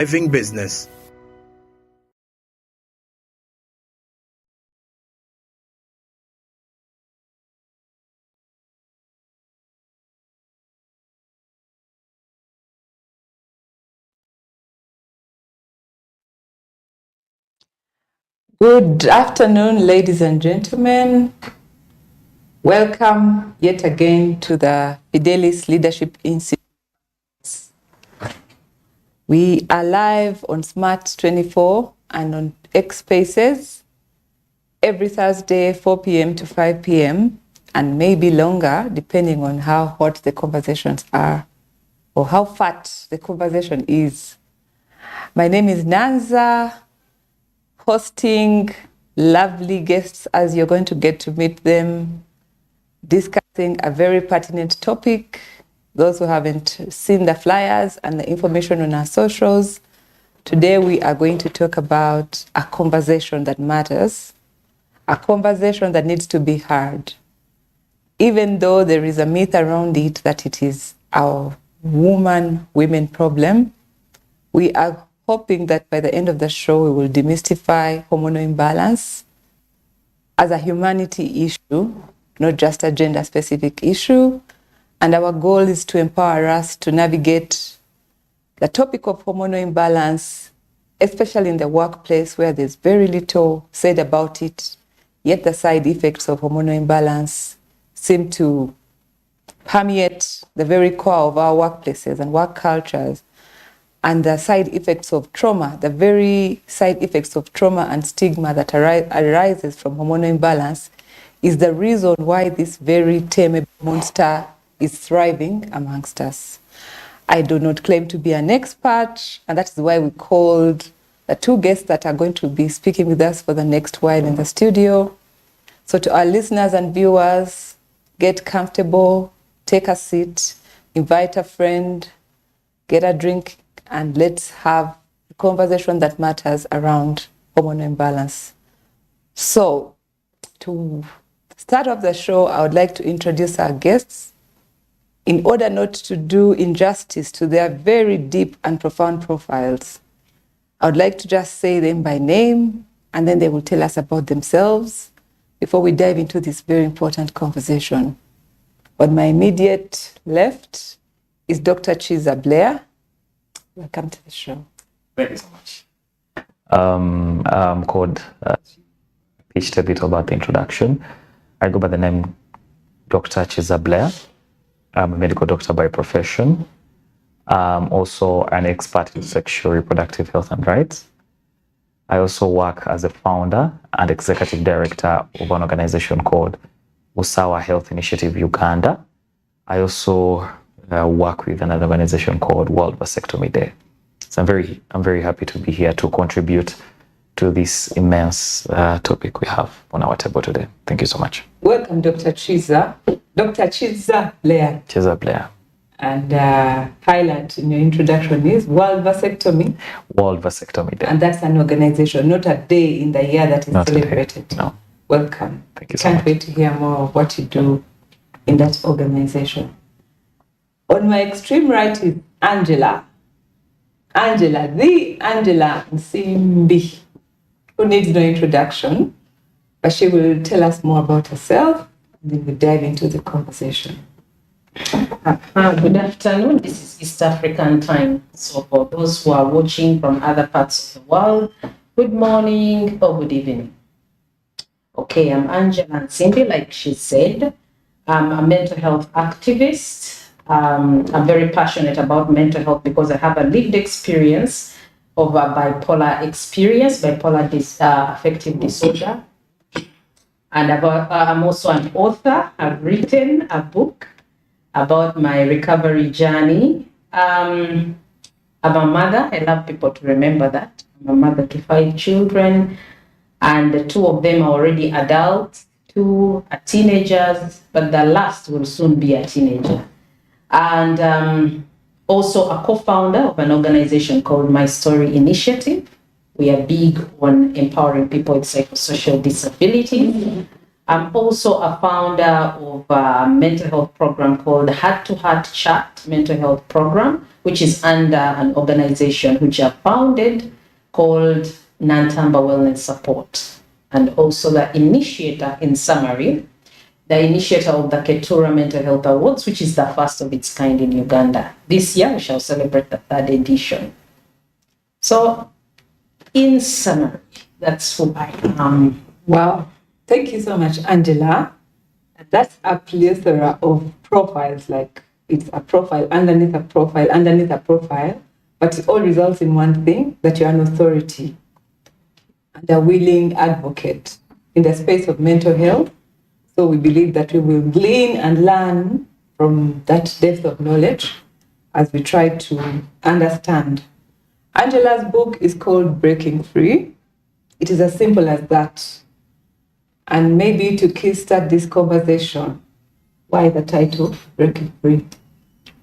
thriving business. Good afternoon, ladies and gentlemen. Welcome yet again to the Fidelis Leadership Institute. We are live on Smart 24 and on X Spaces every Thursday, 4 p.m. to 5 p.m. and maybe longer, depending on how hot the conversations are or how fat the conversation is. My name is Nanza, hosting lovely guests as you're going to get to meet them, discussing a very pertinent topic. Those who haven't seen the flyers and the information on our socials, today we are going to talk about a conversation that matters, a conversation that needs to be heard. Even though there is a myth around it that it is our women problem, we are hoping that by the end of the show we will demystify hormonal imbalance as a humanity issue, not just a gender-specific issue. And our goal is to empower us to navigate the topic of hormonal imbalance, especially in the workplace where there's very little said about it, yet the side effects of hormonal imbalance seem to permeate the very core of our workplaces and work cultures. And the side effects of trauma, the very side effects of trauma and stigma that arises from hormonal imbalance is the reason why this very tameable monster is thriving amongst us. I do not claim to be an expert, and that is why we called the two guests that are going to be speaking with us for the next while in the studio. So to our listeners and viewers, get comfortable, take a seat, invite a friend, get a drink, and let's have a conversation that matters around hormonal imbalance. So, to start off the show, I would like to introduce our guests in order not to do injustice to their very deep and profound profiles. I would like to just say them by name, and then they will tell us about themselves before we dive into this very important conversation. On my immediate left is Dr. Chiza Blair. Welcome to the show. Thank you so much. I'm called, pitched a bit about the introduction. I go by the name Dr. Chiza Blair. I'm a medical doctor by profession. I'm also an expert in sexual reproductive health and rights. I also work as a founder and executive director of an organization called Usawa Health Initiative Uganda. I also work with another organization called World Vasectomy Day. So I'm very happy to be here to contribute to this immense topic we have on our table today. Thank you so much. Welcome, Dr. Chiza. Dr. Chiza Blair. Chiza Blair. And highlight in your introduction is World Vasectomy. World Vasectomy Day. And that's an organization, not a day in the year that is Not celebrated. No. Welcome. Thank you so Can't much. wait to hear more of what you do in that organization. On my extreme right is Angela. The Angela Nsimbi, who needs no introduction, but she will tell us more about herself, and then we'll dive into the conversation. Good afternoon. This is East African time. So for those who are watching from other parts of the world, good morning or good evening. Okay, I'm Angela Nsimbi, like she said. I'm a mental health activist. I'm very passionate about mental health because I have a lived experience of a bipolar affective disorder. And I'm also an author. I've written a book about my recovery journey. I'm a mother. I love people to remember that. I'm a mother to 5 children, and 2 of them are already adults, 2 are teenagers, but the last will soon be a teenager. And also a co-founder of an organization called My Story Initiative. We are big on empowering people with psychosocial disabilities. I'm also a founder of a mental health program called the Heart to Heart Chat mental health program, which is under an organization which I founded called Nantamba Wellness Support, and also the initiator, in summary, the initiator of the Ketura Mental Health Awards, which is the first of its kind in Uganda. This year, we shall celebrate the 3rd edition. So, in summary, that's who I am. Wow. Thank you so much, Angela. That's a plethora of profiles, like it's a profile underneath a profile underneath a profile, but it all results in one thing, that you're an authority and a willing advocate in the space of mental health. So we believe that we will glean and learn from that depth of knowledge as we try to understand. Angela's book is called Breaking Free. It is as simple as that. And maybe to kickstart this conversation, why the title, Breaking Free?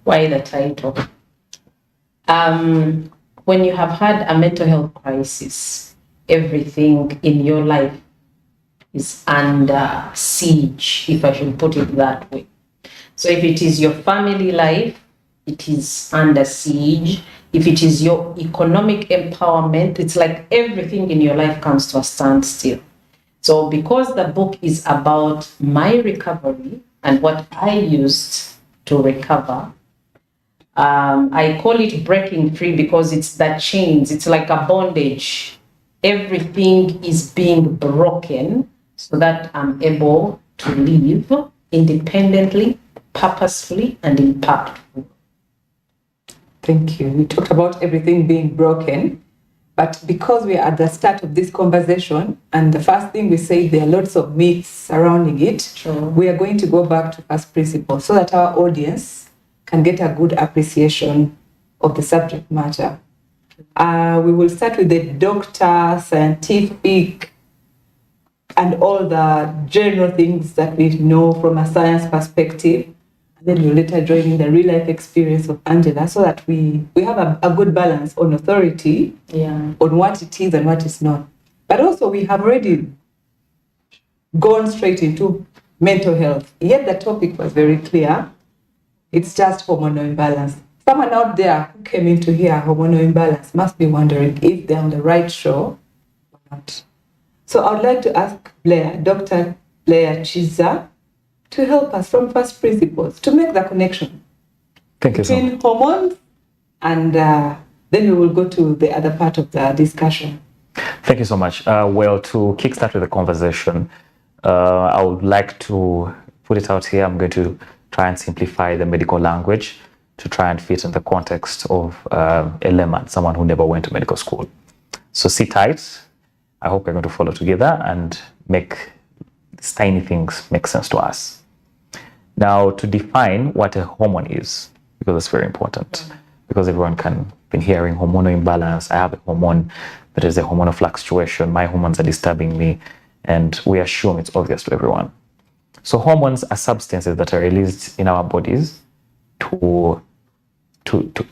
Why the title? When you have had a mental health crisis, everything in your life is under siege, if I should put it that way. So if it is your family life, it is under siege. If it is your economic empowerment, it's like everything in your life comes to a standstill. So because the book is about my recovery and what I used to recover, I call it Breaking Free because it's the chains. It's like a bondage. Everything is being broken so that I'm able to live independently, purposefully, and impactful. Thank you. We talked about everything being broken, but because we are at the start of this conversation, and the first thing we say, there are lots of myths surrounding it, Sure. We are going to go back to first principles so that our audience can get a good appreciation of the subject matter. We will start with the doctor, scientific, and all the general things that we know from a science perspective. And then we'll later join in the real life experience of Angela so that we have a good balance on authority, on what it is and what is not. But also we have already gone straight into mental health. Yet the topic was very clear. It's just hormonal imbalance. Someone out there who came in to hear hormonal imbalance must be wondering if they're on the right show or not. So I would like to ask Blair, Dr. Blair Chiza, to help us from first principles to make the connection between hormones and then we will go to the other part of the discussion. Thank you so much. Well, to kickstart with the conversation, I would like to put it out here. I'm going to try and simplify the medical language to try and fit in the context of a layman, someone who never went to medical school. So sit tight. I hope we're going to follow together and make these tiny things make sense to us. Now, to define what a hormone is, because it's very important, because everyone can been hearing hormonal imbalance. I have a hormone that is a hormonal fluctuation. My hormones are disturbing me, and we assume it's obvious to everyone. So hormones are substances that are released in our bodies to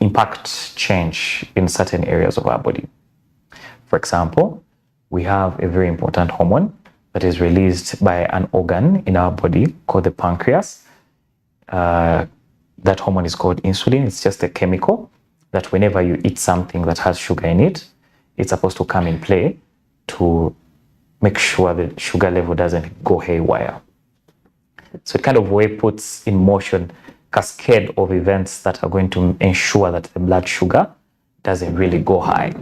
impact change in certain areas of our body. For example, we have a very important hormone that is released by an organ in our body called the pancreas. That hormone is called insulin. It's just a chemical that whenever you eat something that has sugar in it, it's supposed to come in play to make sure the sugar level doesn't go haywire. So it kind of way puts in motion cascade of events that are going to ensure that the blood sugar doesn't really go high.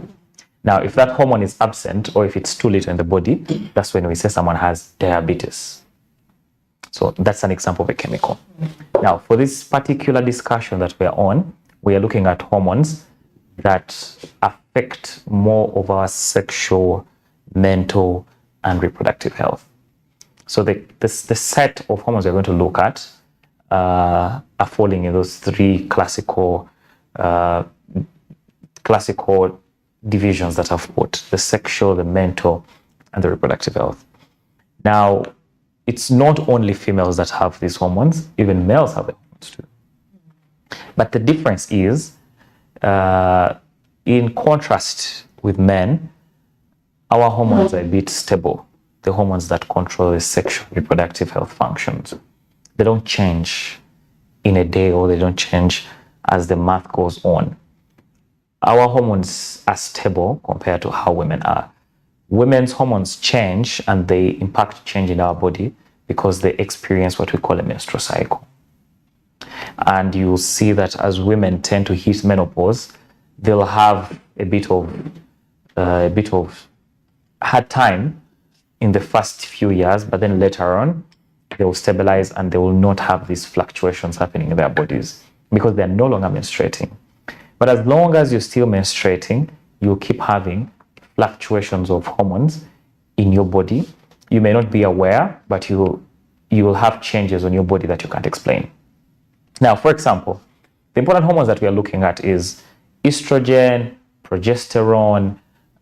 Now, if that hormone is absent or if it's too little in the body, that's when we say someone has diabetes. So that's an example of a chemical. Now, for this particular discussion that we're on, we are looking at hormones that affect more of our sexual, mental, and reproductive health. So the set of hormones we're going to look at are falling in those three classical divisions that I've put: the sexual, the mental, and the reproductive health. Now, it's not only females that have these hormones, even males have the hormones too. But the difference is, in contrast with men, our hormones are a bit stable. The hormones that control the sexual reproductive health functions. They don't change in a day, or they don't change as the month goes on. Our hormones are stable compared to how women are. Women's hormones change and they impact change in our body because they experience what we call a menstrual cycle. And you'll see that as women tend to hit menopause, they'll have a bit of hard time in the first few years, but then later on, they will stabilize and they will not have these fluctuations happening in their bodies because they're no longer menstruating. But as long as you're still menstruating, you'll keep having fluctuations of hormones in your body. You may not be aware, but you will have changes on your body that you can't explain. Now, for example, the important hormones that we are looking at is estrogen, progesterone.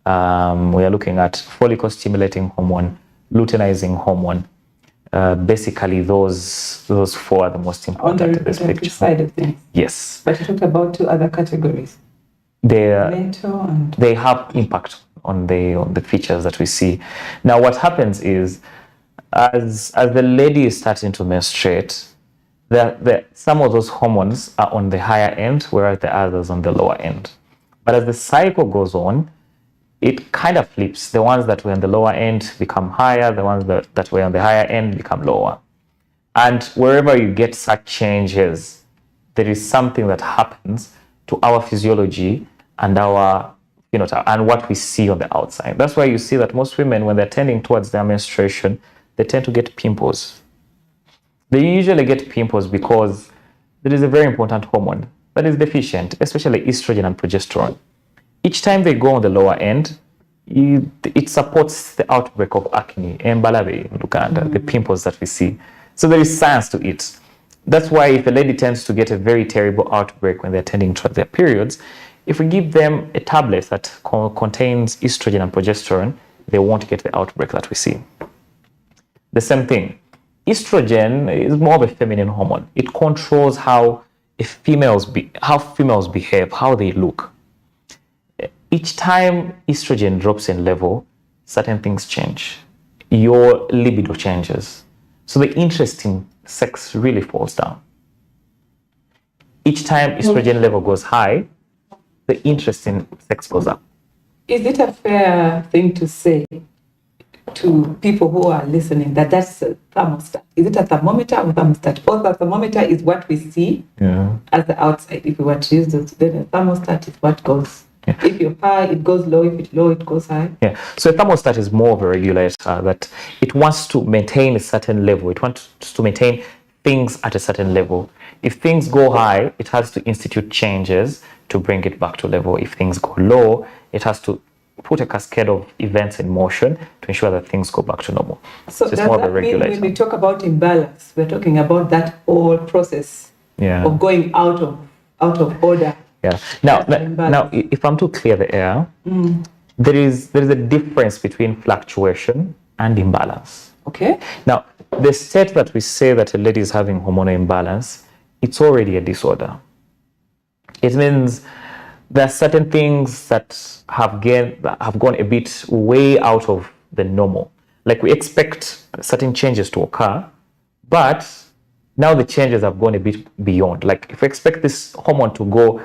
We are looking at follicle-stimulating hormone, luteinizing hormone. Basically, those four are the most important in this picture. Side of things. Yes. But you talked about two other categories. Mental and they have impact on the features that we see. Now, what happens is, as the lady is starting to menstruate, some of those hormones are on the higher end, whereas the others on the lower end. But as the cycle goes on, it kind of flips. The ones that were on the lower end become higher, the ones that were on the higher end become lower. And wherever you get such changes, there is something that happens to our physiology and our phenotype and what we see on the outside. That's why you see that most women, when they're tending towards their menstruation, they tend to get pimples. They usually get pimples because there is a very important hormone that is deficient, especially estrogen and progesterone. Each time they go on the lower end, it supports the outbreak of acne, the pimples that we see. So there is science to it. That's why if a lady tends to get a very terrible outbreak when they're tending towards their periods, if we give them a tablet that contains estrogen and progesterone, they won't get the outbreak that we see. The same thing. Estrogen is more of a feminine hormone. It controls how females behave, how they look. Each time estrogen drops in level, certain things change. Your libido changes. So the interest in sex really falls down. Each time estrogen level goes high, the interest in sex goes up. Is it a fair thing to say to people who are listening that that's a thermostat? Is it a thermometer or thermostat? Or the thermometer is what we see at the outside. If we were to use those, then a thermostat is what goes. Yeah. If you're high, it goes low. If it's low, it goes high. Yeah. So a thermostat is more of a regulator that it wants to maintain a certain level. It wants to maintain things at a certain level. If things go high, it has to institute changes to bring it back to level. If things go low, it has to put a cascade of events in motion to ensure that things go back to normal. So it's more of a regulator. When we talk about imbalance, we're talking about that whole process of going out of order. Yeah. Now, if I'm to clear the air, there is a difference between fluctuation and imbalance. Okay. Now, the state that we say that a lady is having hormonal imbalance, it's already a disorder. It means there are certain things that have gone a bit way out of the normal. Like we expect certain changes to occur, but now the changes have gone a bit beyond. Like if we expect this hormone to go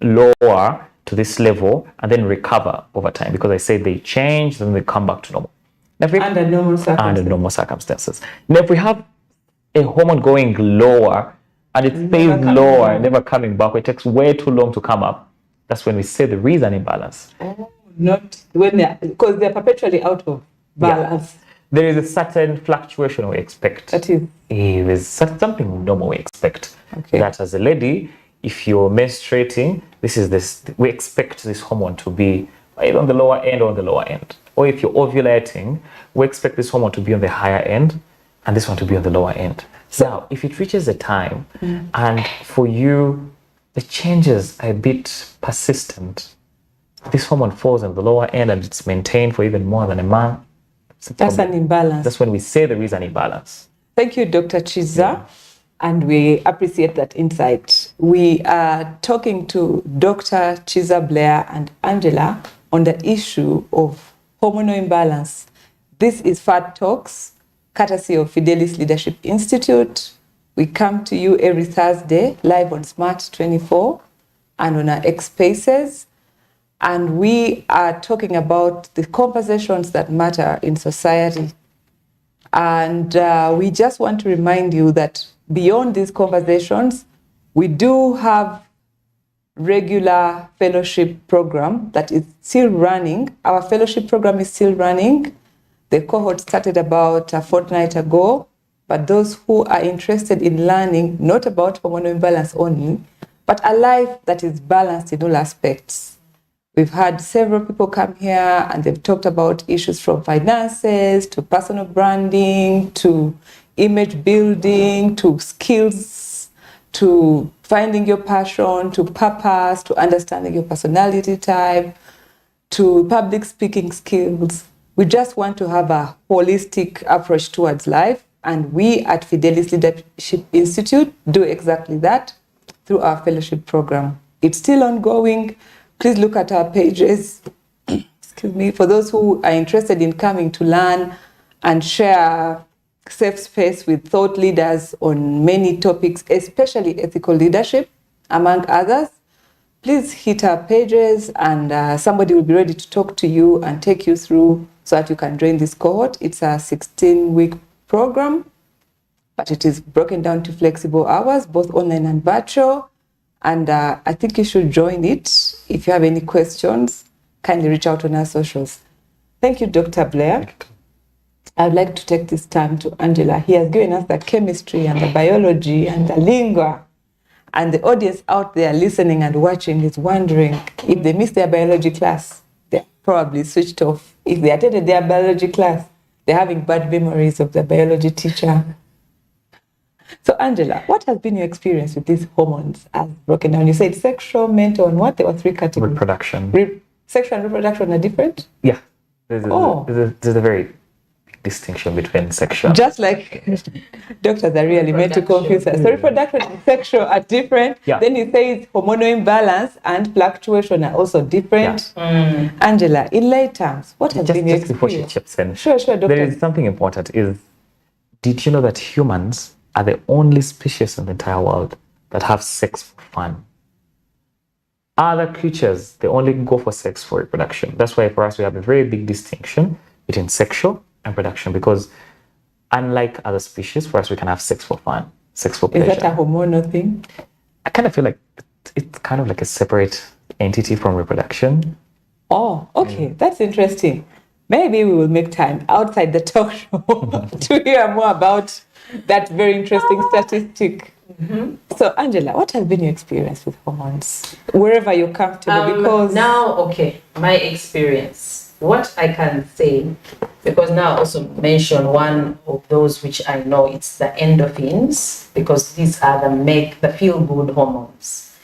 lower to this level and then recover over time, because I say they change, then they come back to normal. Under normal circumstances. Now, if we have a hormone going lower and it stays lower, never coming back, it takes way too long to come up, that's when we say there is an imbalance. Not when because they're perpetually out of balance. Yeah. There is a certain fluctuation we expect. That is. There's something normal we expect. Okay. That as a lady, if you're menstruating, we expect this hormone to be either on the lower end or on the lower end. Or if you're ovulating, we expect this hormone to be on the higher end and this one to be on the lower end. So now, if it reaches a time and for you, the changes are a bit persistent, this hormone falls on the lower end and it's maintained for even more than a month. That's an imbalance. That's when we say there is an imbalance. Thank you, Dr. Chiza. And we appreciate that insight. We are talking to Dr. Chiza Blair and Angela on the issue of hormonal imbalance. This is Fat Talks, courtesy of Fidelis Leadership Institute. We come to you every Thursday, live on Smart 24 and on our X Spaces. And we are talking about the conversations that matter in society. And we just want to remind you that beyond these conversations, we do have regular fellowship program that is still running. Our fellowship program is still running. The cohort started about a fortnight ago, but those who are interested in learning not about hormonal imbalance only, but a life that is balanced in all aspects. We've had several people come here and they've talked about issues from finances to personal branding to image building to skills to finding your passion to purpose to understanding your personality type to public speaking skills. We just want to have a holistic approach towards life, and we at Fidelis Leadership Institute do exactly that through our fellowship program. It's still ongoing. Please look at our pages. Excuse me. For those who are interested in coming to learn and share safe space with thought leaders on many topics, especially ethical leadership, among others, please hit our pages and somebody will be ready to talk to you and take you through so that you can join this cohort. It's a 16-week program, but it is broken down to flexible hours, both online and virtual. And I think you should join it. If you have any questions, kindly reach out on our socials. Thank you, Dr. Blair. I'd like to take this time to Angela. He has given us the chemistry and the biology and the lingua. And the audience out there listening and watching is wondering if they missed their biology class, they're probably switched off. If they attended their biology class, they're having bad memories of the biology teacher. So, Angela, what has been your experience with these hormones as broken down? You said sexual, mental, and what? There were three categories. Reproduction. Sexual and reproduction are different? Yeah. There's a very big distinction between sexual. Just like doctors are really meant to confuse us. So reproduction and sexual are different. Yeah. Then he says hormonal imbalance and fluctuation are also different. Yeah. Angela, in lay terms, what has been your experience? Before she chips in. Sure, doctor. There is something important. Did you know that humans are the only species in the entire world that have sex for fun? Other creatures, they only go for sex for reproduction. That's why for us, we have a very big distinction between sexual and reproduction, because unlike other species, for us, we can have sex for fun, sex for pleasure. Is that a hormonal thing? I kind of feel like it's kind of like a separate entity from reproduction. Oh, okay. That's interesting. Maybe we will make time outside the talk show to hear more about that very interesting statistic. Mm-hmm. So, Angela, what has been your experience with hormones? Wherever you're comfortable, because... Now, okay, my experience. What I can say, because now I also mention one of those which I know, it's the endorphins, because these are the feel-good hormones.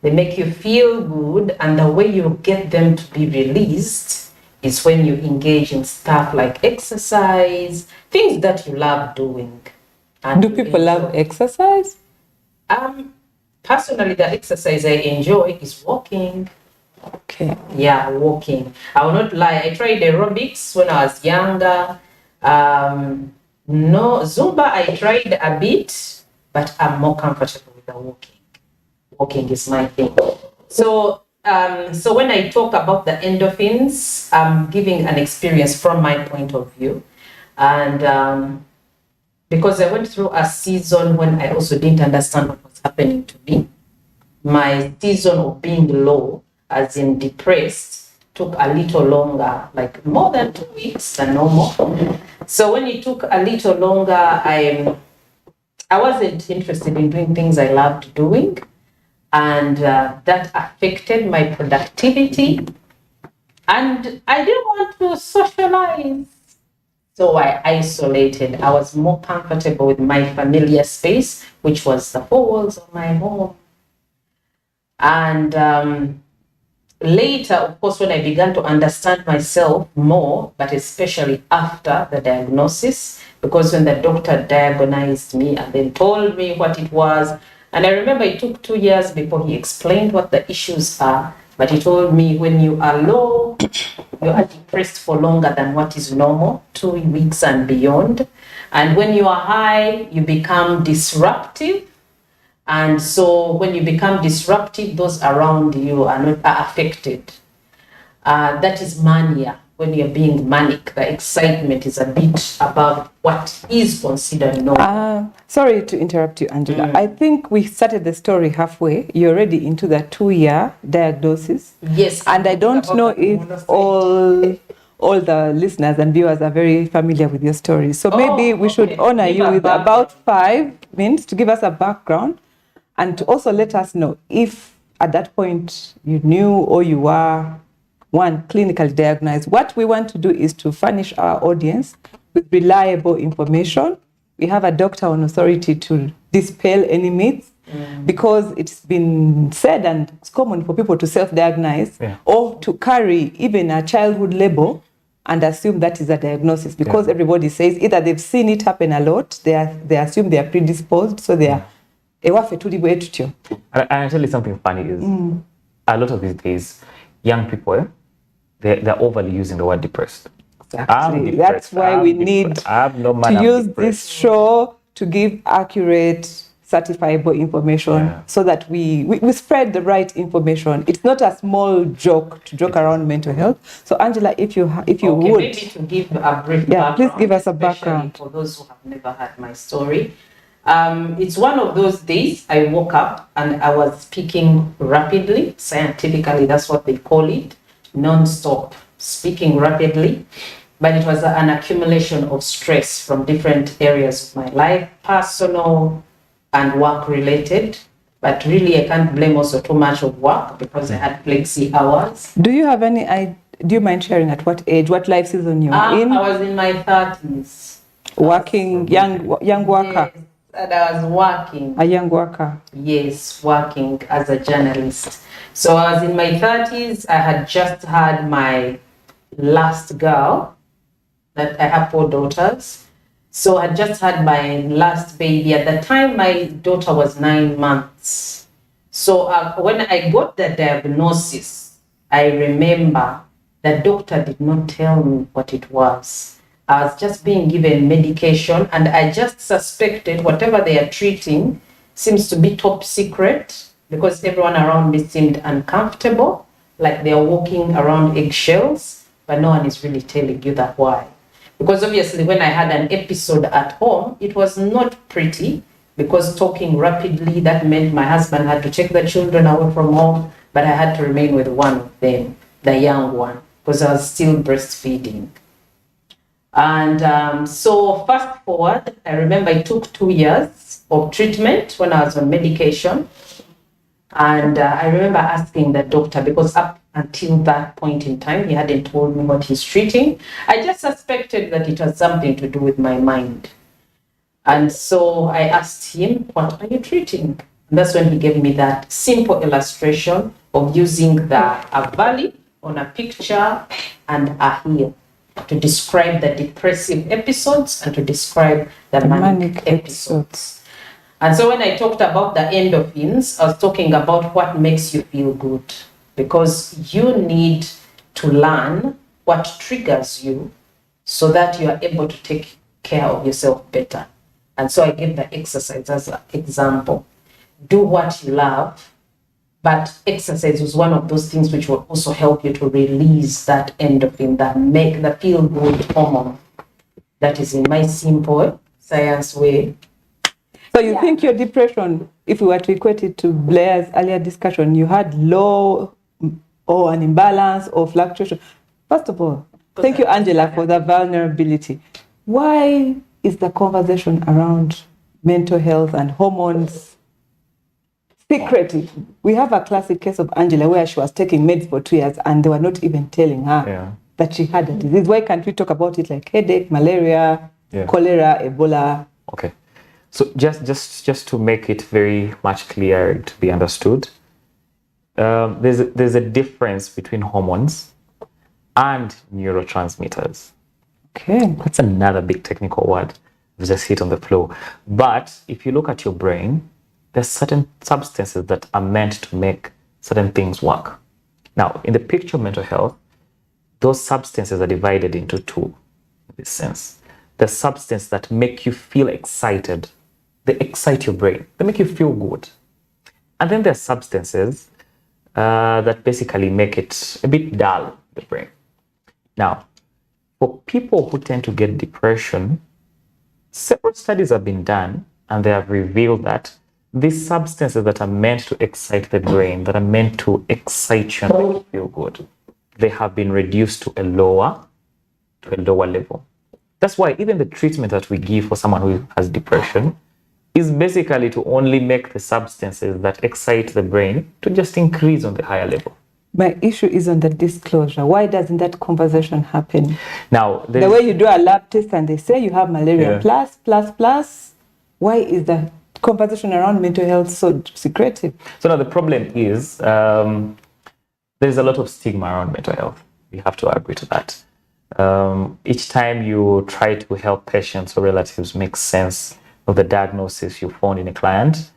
They make you feel good, and the way you get them to be released is when you engage in stuff like exercise, things that you love doing. And do people love exercise? Personally, the exercise I enjoy is walking. Okay. Yeah, walking. I will not lie. I tried aerobics when I was younger. No, Zumba I tried a bit, but I'm more comfortable with the walking. Walking is my thing. So when I talk about the endorphins, I'm giving an experience from my point of view. And because I went through a season when I also didn't understand what was happening to me. My season of being low, as in depressed, took a little longer, like more than 2 weeks than normal. So when it took a little longer, I wasn't interested in doing things I loved doing. And that affected my productivity. And I didn't want to socialize. So I isolated. I was more comfortable with my familiar space, which was the four walls of my home. And later, of course, when I began to understand myself more, but especially after the diagnosis, because when the doctor diagnosed me and then told me what it was, and I remember it took 2 years before he explained what the issues are, but he told me when you are low, you are depressed for longer than what is normal, 2 weeks and beyond. And when you are high, you become disruptive. And so when you become disruptive, those around you are affected. That is mania. When you're being manic, the excitement is a bit above what is considered normal. Sorry to interrupt you, Angela. I think we started the story halfway. You're already into the 2-year diagnosis. Yes. And I don't know if all the listeners and viewers are very familiar with your story. So maybe we should honor you with about 5 minutes to give us a background and to also let us know if at that point you knew or you were clinically diagnosed. What we want to do is to furnish our audience with reliable information. We have a doctor on authority to dispel any myths because it's been said and it's common for people to self-diagnose or to carry even a childhood label and assume that is a diagnosis because everybody says either they've seen it happen a lot, they assume they are predisposed, so they are. And I tell you something funny is a lot of these days, young people, they're overly using the word depressed. Exactly. That's why we need to use this show to give accurate, certifiable information so that we spread the right information. It's not a small joke to joke around mental health. So Angela, if you would. Maybe to give a brief background. Please give us a background. For those who have never heard my story. It's one of those days I woke up and I was speaking rapidly. Scientifically, that's what they call it. Non-stop speaking rapidly, but it was an accumulation of stress from different areas of my life, personal and work related. But really, I can't blame also too much of work because I had flexi hours. Do you have any? Do you mind sharing at what age, what life season you were in? I was in my 30s. Working, young worker. Yes, and I was working. A young worker. Yes, working as a journalist. So I was in my 30s. I had just had my last girl. That I have 4 daughters. So I just had my last baby. At the time, my daughter was 9 months. So when I got the diagnosis, I remember the doctor did not tell me what it was. I was just being given medication and I just suspected whatever they are treating seems to be top secret because everyone around me seemed uncomfortable, like they are walking around eggshells, but no one is really telling you that why. Because obviously when I had an episode at home, it was not pretty because talking rapidly, that meant my husband had to take the children away from home, but I had to remain with one of them, the young one, because I was still breastfeeding. And so fast forward, I remember it took 2 years of treatment when I was on medication. And I remember asking the doctor, because up until that point in time, he hadn't told me what he's treating. I just suspected that it was something to do with my mind. And so I asked him, what are you treating? And that's when he gave me that simple illustration of using a valley on a picture and a hill to describe the depressive episodes and to describe the manic episodes. And so when I talked about the endorphins, I was talking about what makes you feel good, because you need to learn what triggers you so that you are able to take care of yourself better. And so I gave the exercise as an example. Do what you love, but exercise was one of those things which will also help you to release that endorphin, that make the feel-good hormone. That is in my simple science way. So you think your depression, if we were to equate it to Blair's earlier discussion, you had low or an imbalance or fluctuation. First of all, thank you, Angela, for the vulnerability. Why is the conversation around mental health and hormones secretive? We have a classic case of Angela where she was taking meds for 2 years and they were not even telling her that she had a disease. Why can't we talk about it like headache, malaria, cholera, Ebola? Okay. So just to make it very much clear to be understood, there's a difference between hormones and neurotransmitters. Okay. That's another big technical word. We just hit on the floor. But if you look at your brain, there's certain substances that are meant to make certain things work. Now, in the picture of mental health, those substances are divided into two in this sense. The substances that make you feel excited, they excite your brain, they make you feel good. And then there are substances that basically make it a bit dull, the brain. Now, for people who tend to get depression, several studies have been done and they have revealed that these substances that are meant to excite the brain, that are meant to excite you and make you feel good, they have been reduced to a lower level. That's why even the treatment that we give for someone who has depression is basically to only make the substances that excite the brain to just increase on the higher level. My issue is on the disclosure. Why doesn't that conversation happen? Now, the way you do a lab test and they say you have malaria plus, why is the conversation around mental health so secretive? So now the problem is there's a lot of stigma around mental health. We have to agree to that. Each time you try to help patients or relatives make sense of the diagnosis you found in a client,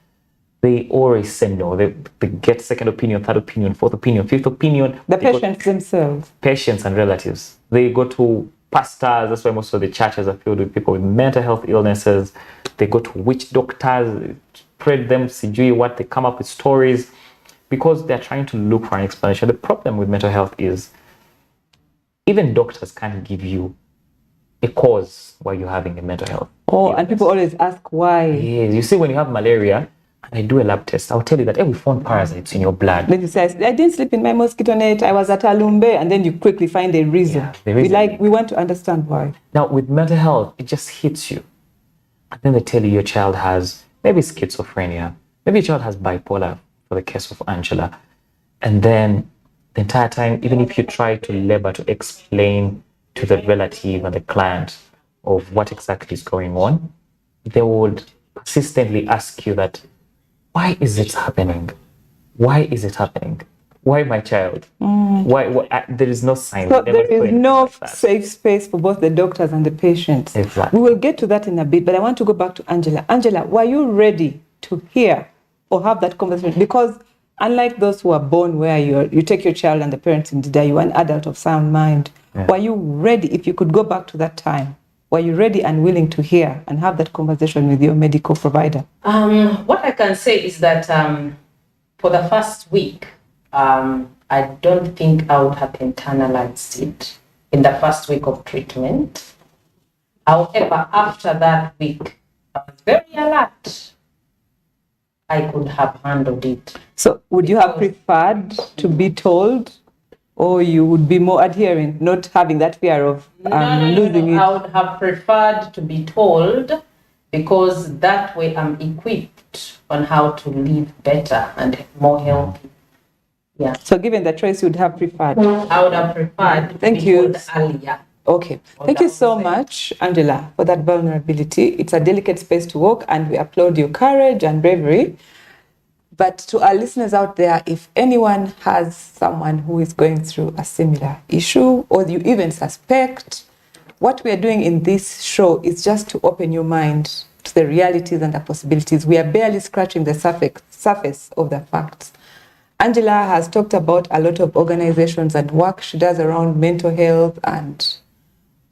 they always say no. They get second opinion, third opinion, fourth opinion, fifth opinion. The patients themselves. Patients and relatives. They go to pastors. That's why most of the churches are filled with people with mental health illnesses. They go to witch doctors, spread them, see what they come up with stories, because they're trying to look for an explanation. The problem with mental health is even doctors can't give you a cause why you're having a mental health. Oh, illness. And people always ask why. Yes, you see, when you have malaria, and I do a lab test, I'll tell you that we found parasites in your blood. Then you say, I didn't sleep in my mosquito net, I was at Alumbe, and then you quickly find a reason. Yeah, the reason. We want to understand why. Now, with mental health, it just hits you. And then they tell you your child has maybe schizophrenia, maybe your child has bipolar, for the case of Angela. And then the entire time, even if you try to labor to explain to the relative and the client of what exactly is going on, they would persistently ask you that, why is it happening? Why is it happening? Why my child? Why there is no sign. So there is no safe space for both the doctors and the patients. Exactly. We will get to that in a bit, but I want to go back to Angela. Angela, were you ready to hear or have that conversation? Because unlike those who are born where you take your child and the parents in die, you are an adult of sound mind. Yeah. Were you ready, if you could go back to that time, were you ready and willing to hear and have that conversation with your medical provider? What I can say is that for the first week, I don't think I would have internalized it in the first week of treatment. However, after that week, I was very alert. I could have handled it. So would you have preferred to be told, or you would be more adherent, not having that fear of losing it? I would have preferred to be told, because that way I'm equipped on how to live better and more healthy. Yeah. So given the choice, you would have preferred? I would have preferred to be told earlier. Okay. Thank you so much, Angela, for that vulnerability. It's a delicate space to walk, and we applaud your courage and bravery. But to our listeners out there, if anyone has someone who is going through a similar issue, or you even suspect, what we are doing in this show is just to open your mind to the realities and the possibilities. We are barely scratching the surface of the facts. Angela has talked about a lot of organizations and work she does around mental health and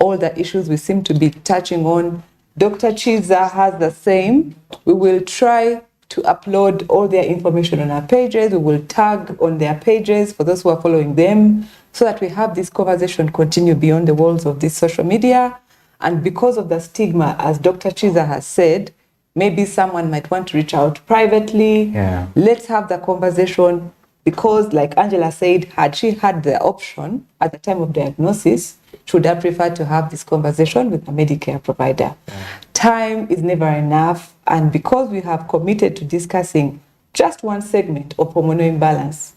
all the issues we seem to be touching on. Dr. Chiza has the same. We will try to upload all their information on our pages. We will tag on their pages for those who are following them, so that we have this conversation continue beyond the walls of this social media. And because of the stigma, as Dr. Chiza has said, maybe someone might want to reach out privately. Yeah. Let's have the conversation, because like Angela said, had she had the option at the time of diagnosis, she would have preferred to have this conversation with a Medicare provider. Yeah. Time is never enough, and because we have committed to discussing just one segment of hormonal imbalance,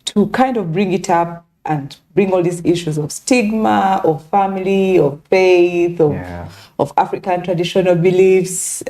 to kind of bring it up and bring all these issues of stigma, of family, of faith, of African traditional beliefs,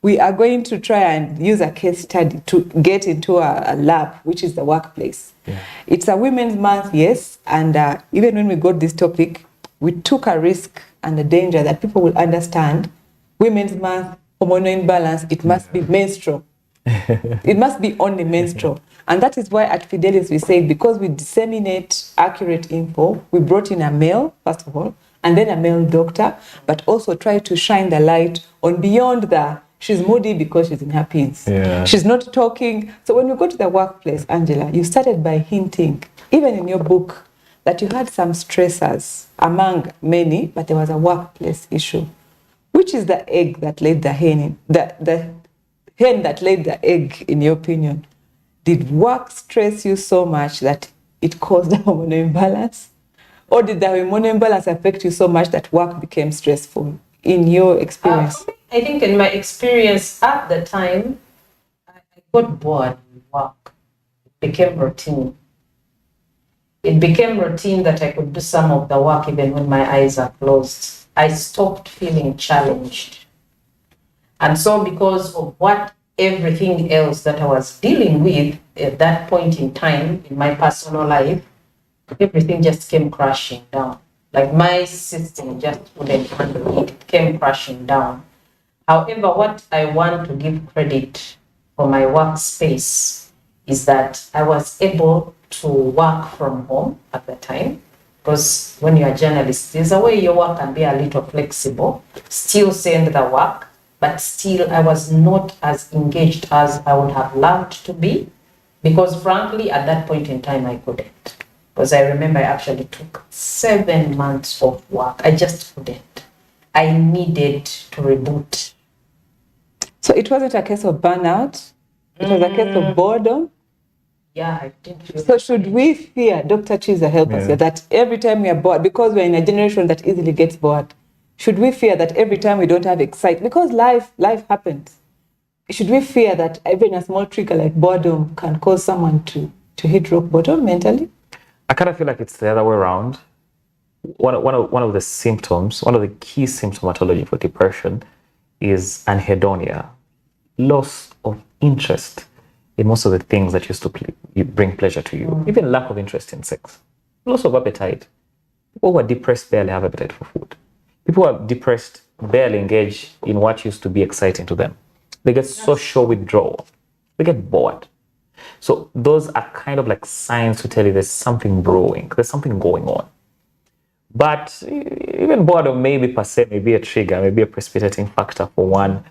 we are going to try and use a case study to get into a lab, which is the workplace. Yeah. It's a Women's Month, yes, and even when we got this topic, we took a risk and a danger that people will understand. Women's Month, hormonal imbalance, it must be menstrual. It must be only menstrual. And that is why at Fidelis we say, because we disseminate accurate info, we brought in a male, first of all, and then a male doctor, but also try to shine the light on beyond the, she's moody because she's in her pins. Yeah. She's not talking. So when you go to the workplace, Angela, you started by hinting, even in your book, that you had some stressors among many, but there was a workplace issue. Which is the egg that laid the hen in, the hen that laid the egg, in your opinion? Did work stress you so much that it caused a hormonal imbalance? Or did the hormonal imbalance affect you so much that work became stressful, in your experience? I think in my experience at the time, I got bored with work. It became routine. It became routine that I could do some of the work even when my eyes are closed. I stopped feeling challenged. And so because of what everything else that I was dealing with at that point in time in my personal life, everything just came crashing down. Like my system just couldn't handle it. It came crashing down. However, what I want to give credit for my workspace is that I was able to work from home at the time. Because when you're a journalist, there's a way your work can be a little flexible, still send the work, but still I was not as engaged as I would have loved to be. Because frankly, at that point in time, I couldn't. Because I remember I actually took 7 months of work. I just couldn't. I needed to reboot. So it wasn't a case of burnout, it was a case of boredom. Yeah, I did feel. So should we fear, Dr. Chiza, help us here, that every time we are bored, because we're in a generation that easily gets bored, should we fear that every time we don't have excitement, because life happens, should we fear that even a small trigger like boredom can cause someone to hit rock bottom mentally? I kind of feel like it's the other way around. One of the symptoms, one of the key symptomatology for depression is anhedonia, loss of interest in most of the things that used to bring pleasure to you, even lack of interest in sex, loss of appetite. People who are depressed barely have appetite for food. People who are depressed barely engage in what used to be exciting to them. They get social withdrawal. They get bored. So those are kind of like signs to tell you there's something brewing, there's something going on. But even boredom maybe per se, maybe a trigger, maybe a precipitating factor for one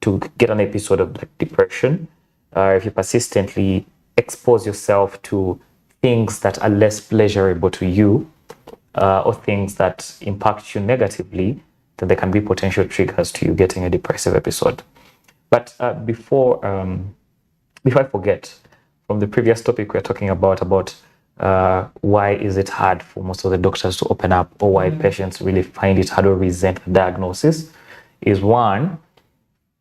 to get an episode of like depression. If you persistently expose yourself to things that are less pleasurable to you, or things that impact you negatively, then there can be potential triggers to you getting a depressive episode. But before I forget, from the previous topic we're talking about why is it hard for most of the doctors to open up, or why patients really find it hard or resent the diagnosis, is one,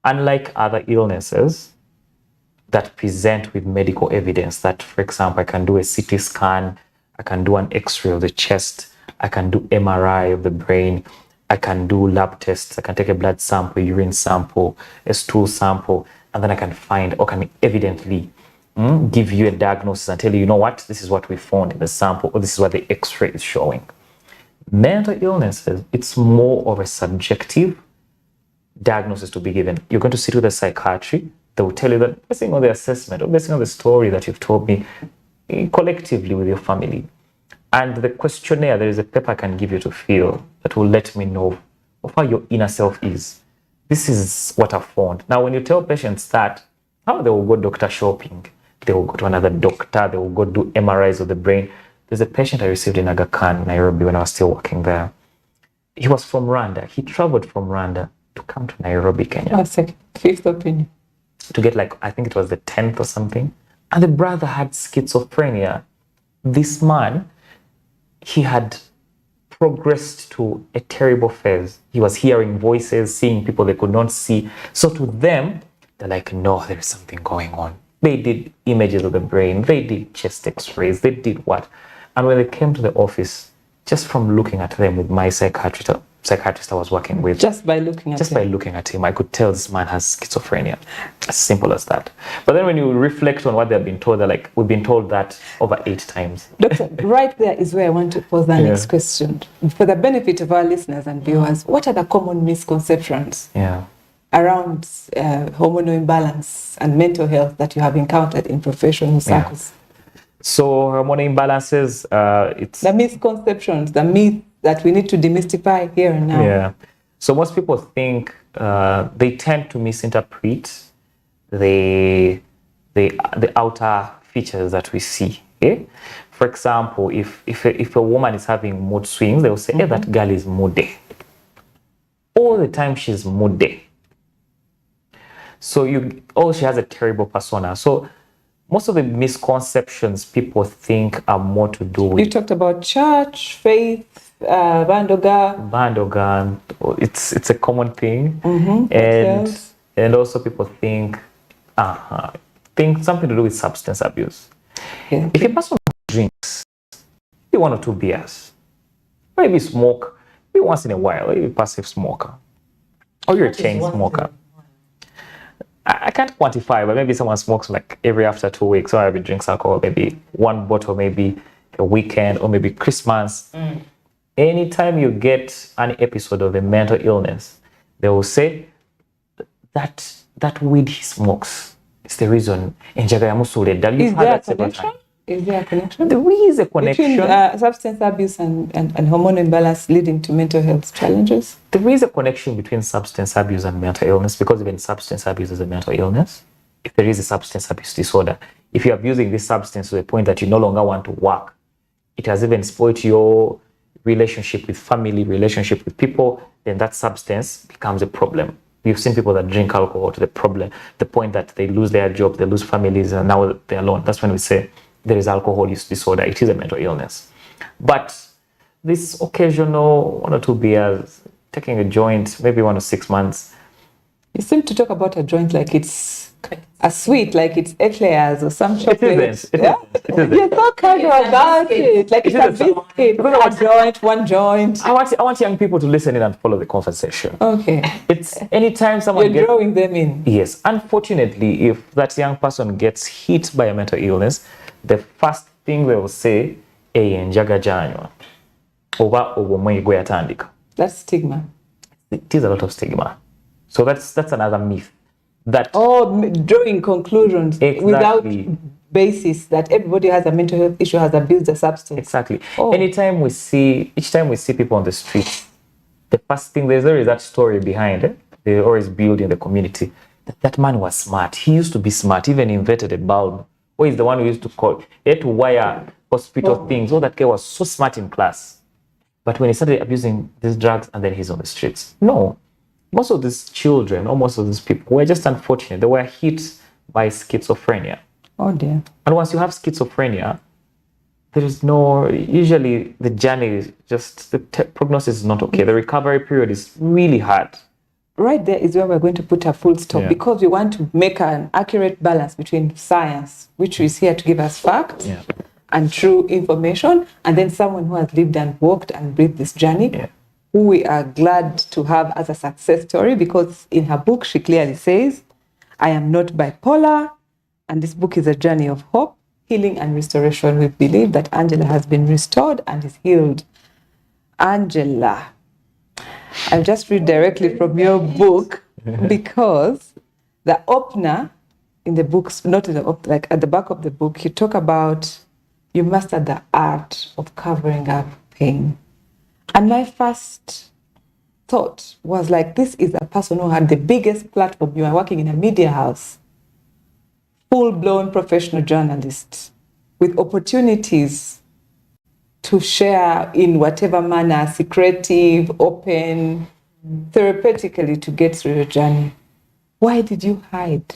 unlike other illnesses that present with medical evidence that, for example, I can do a CT scan, I can do an X-ray of the chest, I can do MRI of the brain, I can do lab tests, I can take a blood sample, urine sample, a stool sample, and then I can find or can evidently give you a diagnosis and tell you, you know what, this is what we found in the sample, or this is what the X-ray is showing. Mental illnesses, it's more of a subjective diagnosis to be given. You're going to sit with a psychiatry. They will tell you that based on the assessment or based on the story that you've told me collectively with your family. And the questionnaire, there is a paper I can give you to fill that will let me know of how your inner self is. This is what I found. Now, when you tell patients that, how they will go doctor shopping, they will go to another doctor, they will go do MRIs of the brain. There's a patient I received in Aga Khan, Nairobi, when I was still working there. He was from Rwanda. He traveled from Rwanda to come to Nairobi, Kenya. That's a fifth opinion. To get like, I think it was the 10th or something. And the brother had schizophrenia. This man, he had progressed to a terrible phase. He was hearing voices, seeing people they could not see. So to them, they're like, no, there's something going on. They did images of the brain. They did chest x-rays. They did what? And when they came to the office, just from looking at them with my psychiatrist I was working with. Just by looking at him, I could tell this man has schizophrenia. As simple as that. But then when you reflect on what they've been told, they're like, we've been told that over 8 times. Doctor, right there is where I want to pose the next question. For the benefit of our listeners and viewers, what are the common misconceptions? Yeah. around hormonal imbalance and mental health that you have encountered in professional circles? So hormonal imbalances, it's the misconceptions, the myth that we need to demystify here and now. Yeah. So most people think they tend to misinterpret the outer features that we see. Okay? For example, if a woman is having mood swings, they will say, hey, that girl is moody. All the time she's moody. So she has a terrible persona. So most of the misconceptions people think are more to do with... You talked about church, faith, Bandogan. It's a common thing. And also people think something to do with substance abuse. Yeah. If a person drinks maybe 1 or 2 beers, maybe smoke maybe once in a while, maybe a passive smoker, or you're a chain smoker. I can't quantify, but maybe someone smokes like every after 2 weeks, or maybe drinks alcohol, maybe 1 bottle, maybe a weekend, or maybe Christmas. Anytime you get an episode of a mental illness, they will say that weed he smokes is the reason. Is there a connection? Is there a connection? There is a connection. Between substance abuse and hormonal imbalance leading to mental health challenges? There is a connection between substance abuse and mental illness, because even substance abuse is a mental illness. If there is a substance abuse disorder, if you're abusing this substance to the point that you no longer want to work, it has even spoiled your relationship with family, relationship with people, then that substance becomes a problem. We've seen people that drink alcohol to the point that they lose their job, they lose families, and now they're alone. That's when we say there is alcohol use disorder. It is a mental illness. But this occasional 1 or 2 beers, taking a joint, maybe 1 or 6 months. You seem to talk about a joint like it's a sweet, like it's eclairs or some chocolate. It isn't. You're so casual about it. Like it's a biscuit. A joint, 1 joint. I want young people to listen in and follow the conversation. Okay. It's anytime someone You're drawing them in. Yes. Unfortunately, if that young person gets hit by a mental illness, the first thing they will say, njaga janywa. Oba obomwego yatandika. That's stigma. It is a lot of stigma. So that's another myth. Drawing conclusions without basis that everybody has a mental health issue, has abused a substance. Exactly. Each time we see people on the streets, the first thing, there's always that story behind it. They always build in the community. That man was smart. He used to be smart, even invented a bulb. Or he's the one who used to he had to wire hospital things. That guy was so smart in class. But when he started abusing these drugs, and then he's on the streets. No. Most of these children, or most of these people, were just unfortunate. They were hit by schizophrenia. Oh dear. And once you have schizophrenia, usually the journey is just, the prognosis is not okay. The recovery period is really hard. Right there is where we're going to put a full stop, because we want to make an accurate balance between science, which is here to give us facts, and true information, and then someone who has lived and walked and breathed this journey, who we are glad to have as a success story, because in her book, she clearly says, I am not bipolar, and this book is a journey of hope, healing, and restoration. We believe that Angela has been restored and is healed. Angela, I'll just read directly from your book, because the opener in the books, not in the like at the back of the book, you talk about you mastered the art of covering up pain. And my first thought was like, this is a person who had the biggest platform. You are working in a media house, full-blown professional journalist with opportunities to share in whatever manner, secretive, open, therapeutically, to get through your journey. Why did you hide?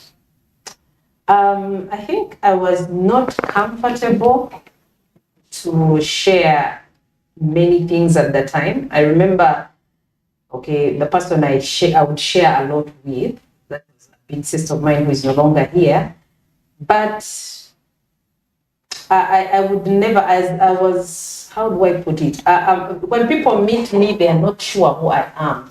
I think I was not comfortable to share many things at the time. I remember, the person I would share a lot with, that was a big sister of mine who is no longer here, but I would never, as I was, how do I put it? When people meet me, they are not sure who I am.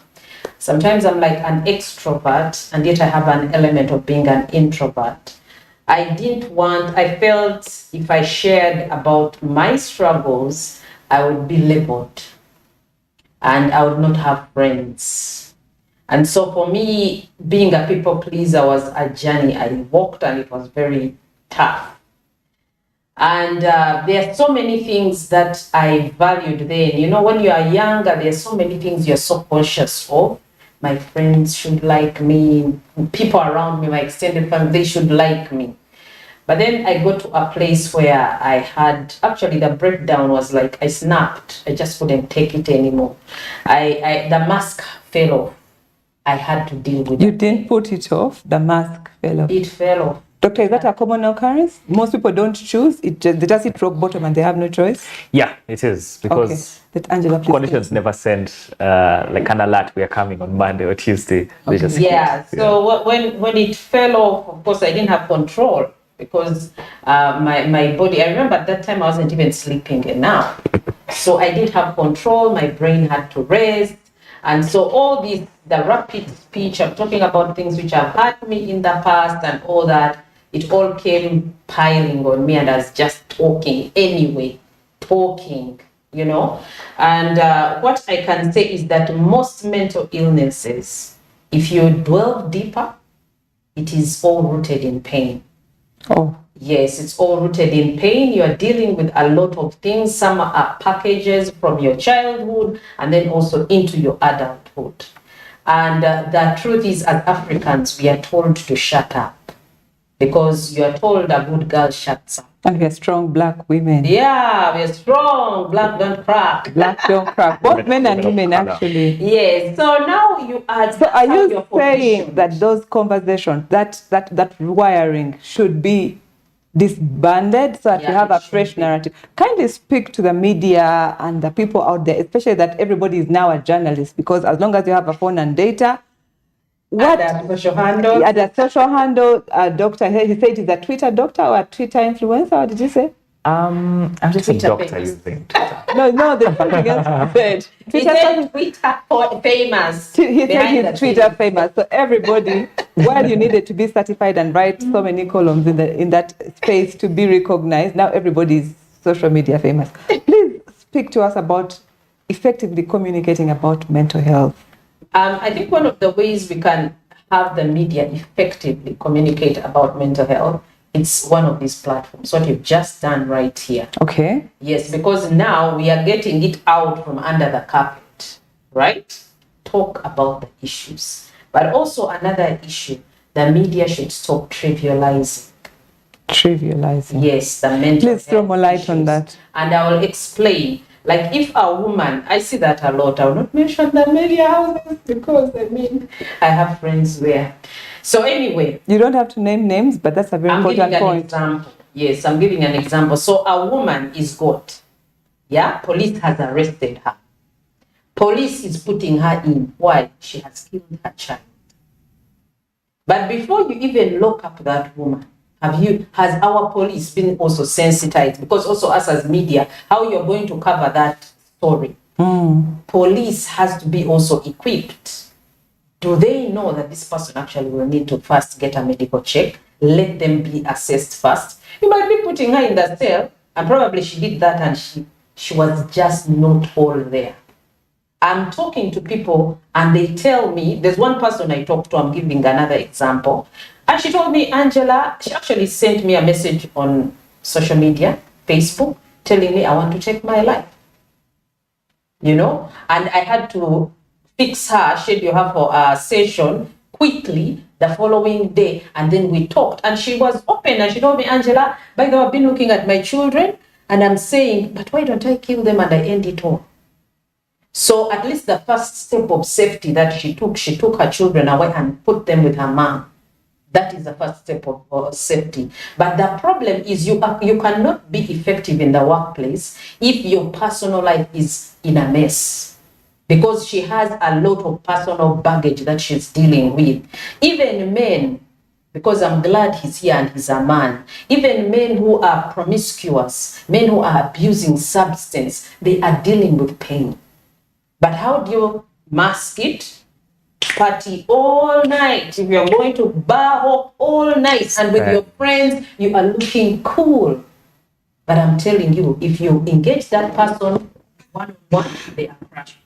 Sometimes I'm like an extrovert, and yet I have an element of being an introvert. I felt if I shared about my struggles, I would be labeled and I would not have friends. And so for me, being a people pleaser was a journey I walked, and it was very tough. And there are so many things that I valued then. You know, when you are younger, there are so many things you're so conscious of. My friends should like me, people around me, my extended family, they should like me. But then I got to a place where I had, actually the breakdown was like, I snapped. I just couldn't take it anymore. The mask fell off. I had to deal with it. You didn't put it off, the mask fell off. It fell off. Doctor, is that a common occurrence? Most people don't choose. They just hit rock bottom and they have no choice? Yeah, it is. Because Let Angela please conditions never send like an alert, we are coming on Monday or Tuesday. They just so when it fell off, of course, I didn't have control because my body, I remember at that time I wasn't even sleeping enough. So I didn't have control, my brain had to rest. And so all this, the rapid speech, I'm talking about things which have hurt me in the past and all that, it all came piling on me, and I was just talking anyway, you know. And what I can say is that most mental illnesses, if you delve deeper, it is all rooted in pain. Oh. Yes, it's all rooted in pain. You are dealing with a lot of things. Some are packages from your childhood and then also into your adulthood. And the truth is, as Africans, we are told to shut up because you are told a good girl shuts up. And we are strong black women. Yeah, we are strong. Black don't crack. Black don't crack. Both men and women, actually. Yes. So now you are. So are you saying that those conversations, that wiring should be disbanded so that we have a fresh narrative? Kindly speak to the media and the people out there, especially that everybody is now a journalist, because as long as you have a phone and data, what at the social handle? Yeah, the social handle, doctor, he said he's a Twitter doctor or a Twitter influencer. What did you say? I'm just a doctor using Twitter. No, there's something else he said. Twitter famous. He said he's Twitter famous. So everybody, while you needed to be certified and write so many columns in that space to be recognized, now everybody is social media famous. Please speak to us about effectively communicating about mental health. I think one of the ways we can have the media effectively communicate about mental health, it's one of these platforms, what you've just done right here. Okay. Yes, because now we are getting it out from under the carpet, right? Talk about the issues. But also another issue, the media should stop trivializing. Trivializing. Yes, the mental health. Please throw more light on that. And I will explain. Like if a woman, I see that a lot, I will not mention the media houses because I have friends there. So anyway. You don't have to name names, but that's a very important point. Example. Yes, I'm giving an example. So a woman is got. Yeah, police has arrested her. Police is putting her in. Why? She has killed her child. But before you even lock up that woman, has our police been also sensitized? Because also us as media, how you're going to cover that story. Police has to be also equipped. Do they know that this person actually will need to first get a medical check? Let them be assessed first. You might be putting her in the cell, and probably she did that and she was just not all there. I'm talking to people and they tell me, there's one person I talked to, I'm giving another example. And she told me, Angela, she actually sent me a message on social media, Facebook, telling me I want to take my life. You know, and I had to fix her, schedule her for a session quickly the following day. And then we talked and she was open and she told me, Angela, by the way, I've been looking at my children and I'm saying, but why don't I kill them and I end it all? So at least the first step of safety that she took her children away and put them with her mom. That is the first step of safety. But the problem is you cannot be effective in the workplace if your personal life is in a mess. Because she has a lot of personal baggage that she's dealing with. Even men, because I'm glad he's here and he's a man, even men who are promiscuous, men who are abusing substance, they are dealing with pain. But how do you mask it? Party all night. If you're going to bar hop all night and with your friends, you are looking cool. But I'm telling you, if you engage that person one-on-one, they are crashing.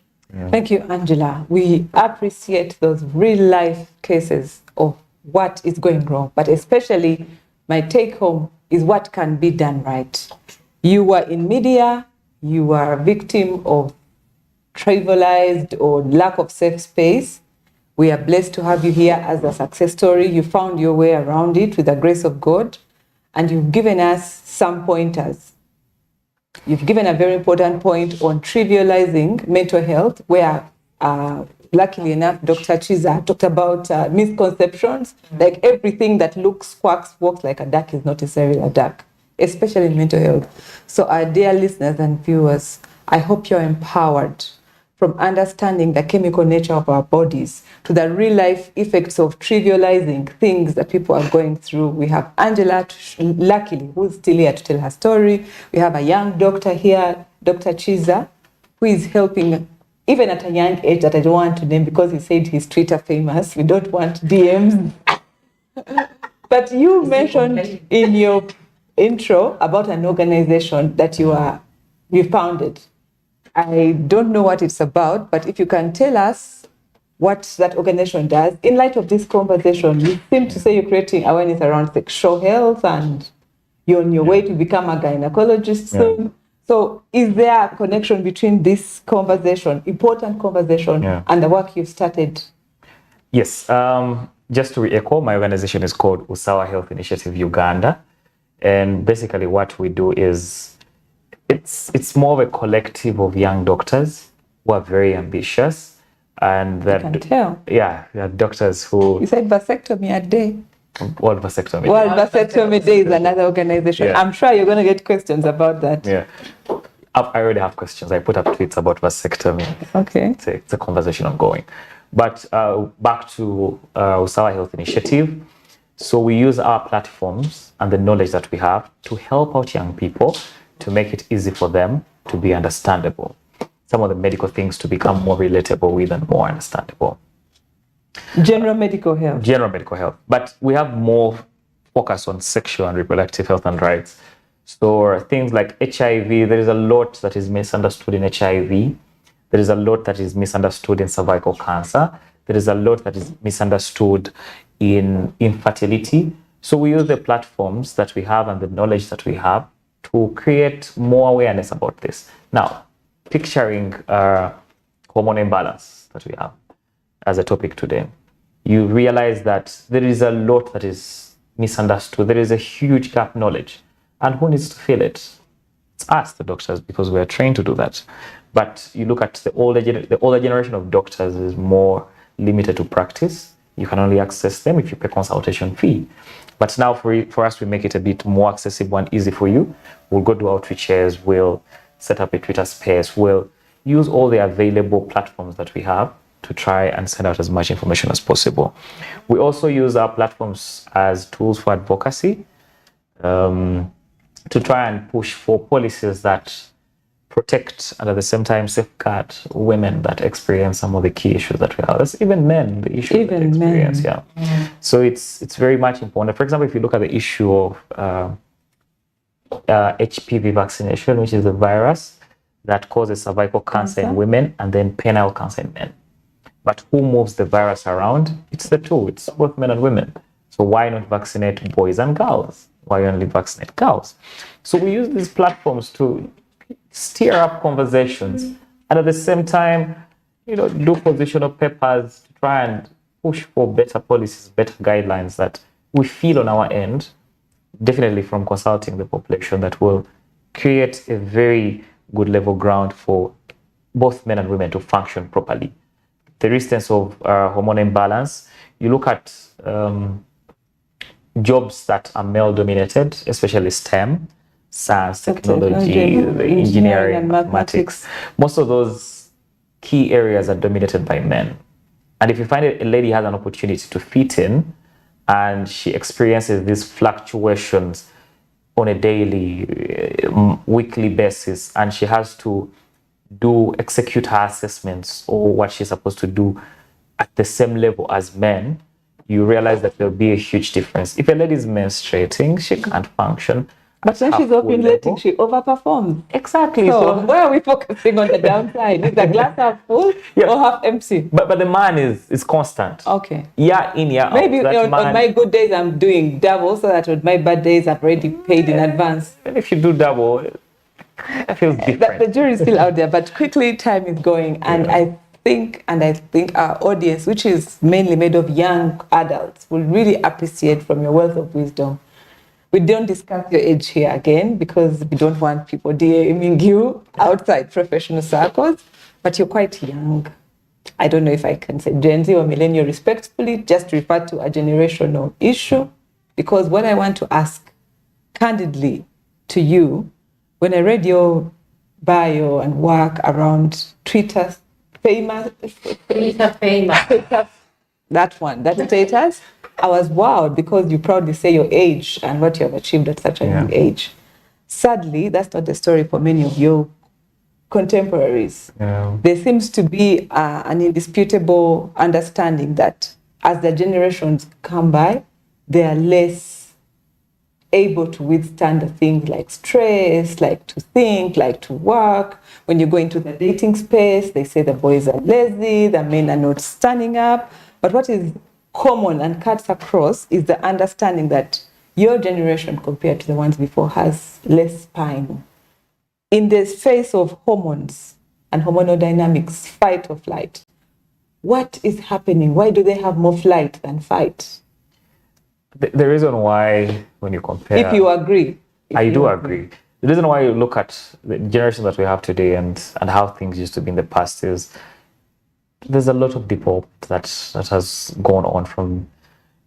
Thank you, Angela. We appreciate those real life cases of what is going wrong, but especially my take home is what can be done right. You were in media, you were a victim of trivialized or lack of safe space. We are blessed to have you here as a success story. You found your way around it with the grace of God, and you've given us some pointers. You've given a very important point on trivializing mental health, where luckily enough, Dr. Chiza talked about misconceptions, like everything that looks, quacks, walks like a duck is not necessarily a duck, especially in mental health. So our dear listeners and viewers, I hope you're empowered from understanding the chemical nature of our bodies to the real life effects of trivializing things that people are going through. We have Angela, luckily, who's still here to tell her story. We have a young doctor here, Dr. Chiza, who is helping, even at a young age that I don't want to name because he said he's Twitter famous. We don't want DMs. But you mentioned in your intro about an organization that you founded. I don't know what it's about, but if you can tell us what that organization does, in light of this conversation, you seem to say you're creating awareness around sexual health and you're on your way to become a gynecologist soon. So is there a connection between this conversation, important conversation, and the work you've started? Yes. Just to re-echo, my organization is called Usawa Health Initiative Uganda. And basically what we do is, it's more of a collective of young doctors who are very ambitious, and that I can tell. Yeah, doctors who. You said vasectomy a day. World Vasectomy. World Vasectomy Day is another organization. Yeah. I'm sure you're going to get questions about that. Yeah, I already have questions. I put up tweets about vasectomy. Okay. It's a conversation ongoing. But back to Usawa Health Initiative. So we use our platforms and the knowledge that we have to help out young people, to make it easy for them to be understandable. Some of the medical things to become more relatable with and more understandable. General medical health. General medical health. But we have more focus on sexual and reproductive health and rights. So things like HIV, there is a lot that is misunderstood in HIV. There is a lot that is misunderstood in cervical cancer. There is a lot that is misunderstood in infertility. So we use the platforms that we have and the knowledge that we have to create more awareness about this. Now, picturing hormonal imbalance that we have as a topic today, you realize that there is a lot that is misunderstood. There is a huge gap knowledge. And who needs to fill it? It's us, the doctors, because we are trained to do that. But you look at the older generation of doctors is more limited to practice. You can only access them if you pay consultation fee. But now for us, we make it a bit more accessible and easy for you. We'll go do outreaches, we'll set up a Twitter space, we'll use all the available platforms that we have to try and send out as much information as possible. We also use our platforms as tools for advocacy, to try and push for policies that protect and at the same time safeguard women that experience some of the key issues that we have. That's even men, the issue that they experience. Yeah. So it's very much important. For example, if you look at the issue of HPV vaccination, which is a virus that causes cervical cancer in women and then penile cancer in men. But who moves the virus around? It's the two. It's both men and women. So why not vaccinate boys and girls? Why only vaccinate girls? So we use these platforms to stir up conversations and at the same time, do positional papers to try and push for better policies, better guidelines that we feel on our end, definitely from consulting the population, that will create a very good level ground for both men and women to function properly. The instance of hormonal imbalance, you look at jobs that are male dominated, especially STEM, science, technology, engineering, mathematics. Most of those key areas are dominated by men. And if you find a lady has an opportunity to fit in and she experiences these fluctuations on a daily, weekly basis, and she has to execute her assessments or what she's supposed to do at the same level as men, you realize that there'll be a huge difference. If a lady is menstruating, she can't function But when her she's full ovulating, level. she overperforms. Exactly. So where are we focusing on the downside? Is the glass half full or half empty? But the man is constant. Okay. Year in, year out. Maybe That on man, my good days, I'm doing double so that on my bad days, I've already paid in advance. and if you do double, it feels different. The jury is still out there, but quickly time is going. And Yeah. I think our audience, which is mainly made of young adults, will really appreciate from your wealth of wisdom. We don't discuss your age here again because we don't want people DMing you outside professional circles, but you're quite young. I don't know if I can say Gen Z or millennial respectfully, just refer to a generational issue, because what I want to ask candidly to you, when I read your bio and work around Twitter famous, that status, I was wowed because you proudly say your age and what you have achieved at such a young age. Sadly, that's not the story for many of your contemporaries. Yeah. There seems to be an indisputable understanding that as the generations come by, they are less able to withstand the things like stress, like to think, like to work. When you go into the dating space, they say the boys are lazy, the men are not standing up. But what is common and cuts across is the understanding that your generation compared to the ones before has less spine. In the face of hormones and hormonal dynamics, fight or flight, what is happening? Why do they have more flight than fight? The reason why, when you compare... If you agree. I do agree. The reason why you look at the generation that we have today and how things used to be in the past is there's a lot of development that has gone on from,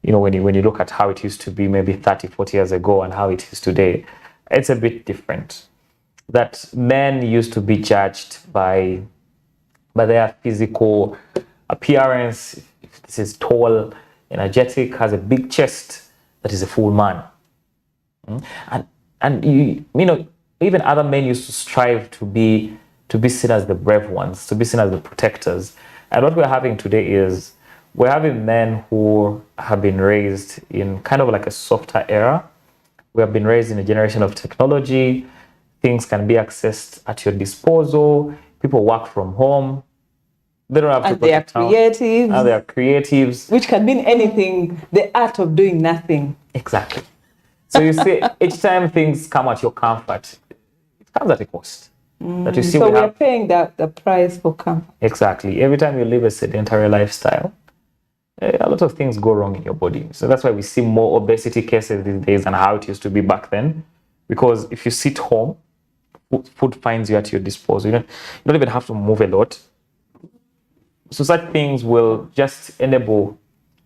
when you look at how it used to be maybe 30, 40 years ago and how it is today, it's a bit different. That men used to be judged by their physical appearance. If this is tall, energetic, has a big chest, that is a full man. And even other men used to strive to be seen as the brave ones, to be seen as the protectors. And what we're having today is we're having men who have been raised in kind of like a softer era. We have been raised in a generation of technology. Things can be accessed at your disposal. People work from home. They don't have to go to town. And they are creatives. Which can mean anything. The art of doing nothing. Exactly. So you see, each time things come at your comfort, it comes at a cost. That you see so we are paying the price for comfort. Exactly. Every time you live a sedentary lifestyle, a lot of things go wrong in your body. So that's why we see more obesity cases these days than how it used to be back then. Because if you sit home, food finds you at your disposal. You don't even have to move a lot. So such things will just enable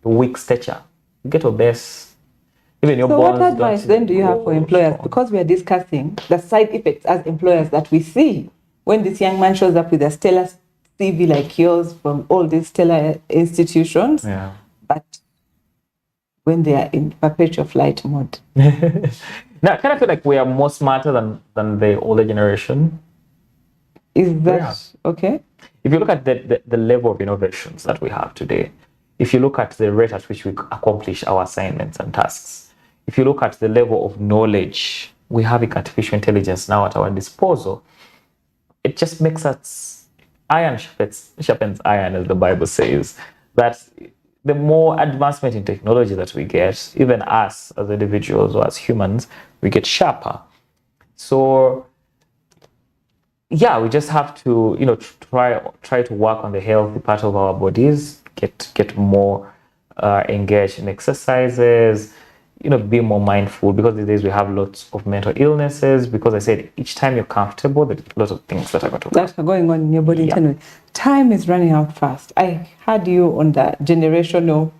a weak stature. You get obese. Even your bones. So what advice then do you have for employers? Because we are discussing the side effects as employers that we see when this young man shows up with a stellar CV like yours from all these stellar institutions. Yeah. But when they are in perpetual flight mode. Now, I kind of feel like we are more smarter than the older generation. Is that okay? If you look at the level of innovations that we have today, if you look at the rate at which we accomplish our assignments and tasks, if you look at the level of knowledge, we have artificial intelligence now at our disposal. It just makes us, iron sharpens iron, as the Bible says, that the more advancement in technology that we get, even us as individuals or as humans, we get sharper. So yeah, we just have to, try to work on the healthy part of our bodies, get more engaged in exercises, be more mindful, because these days we have lots of mental illnesses. Because I said, each time you're comfortable, there's lots of things that are going on in your body internally. Time is running out fast. I had you on the generational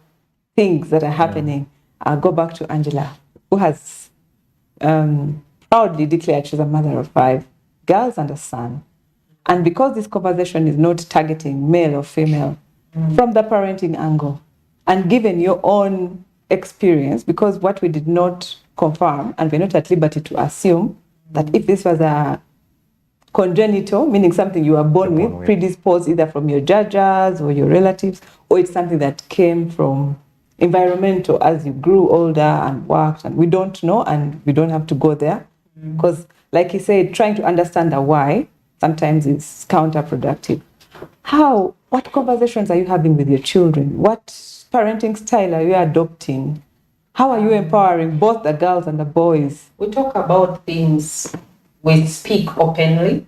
things that are happening. I'll go back to Angela, who has proudly declared she's a mother of 5 girls and a son. And because this conversation is not targeting male or female, from the parenting angle, and given your own experience, because what we did not confirm, and we're not at liberty to assume that if this was a congenital, meaning something you were born with, predisposed either from your judges or your relatives, or it's something that came from environmental as you grew older and worked, and we don't know, and we don't have to go there. Because, like you said, trying to understand the why sometimes is counterproductive. What conversations are you having with your children? What parenting style are you adopting? How are you empowering both the girls and the boys? We talk about things, we speak openly.